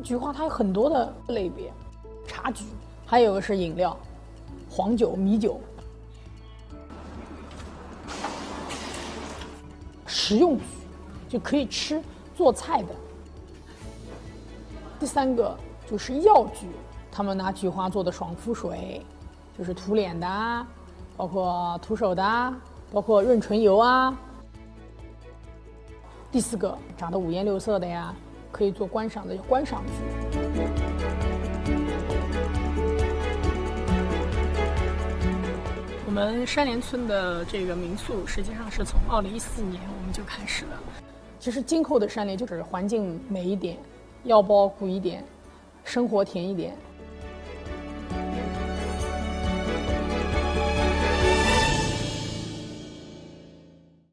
菊花它有很多的类别，茶菊，还有个是饮料，黄酒、米酒。食用菊就可以吃做菜的。第三个就是药菊，他们拿菊花做的爽肤水，就是涂脸的啊，包括涂手的啊，包括润唇油啊。第四个长得五颜六色的呀，可以做观赏的观赏菊。我们山连村的这个民宿实际上是从2014年我们就开始了。其实今后的山连就是环境美一点，药包鼓一点，生活甜一点。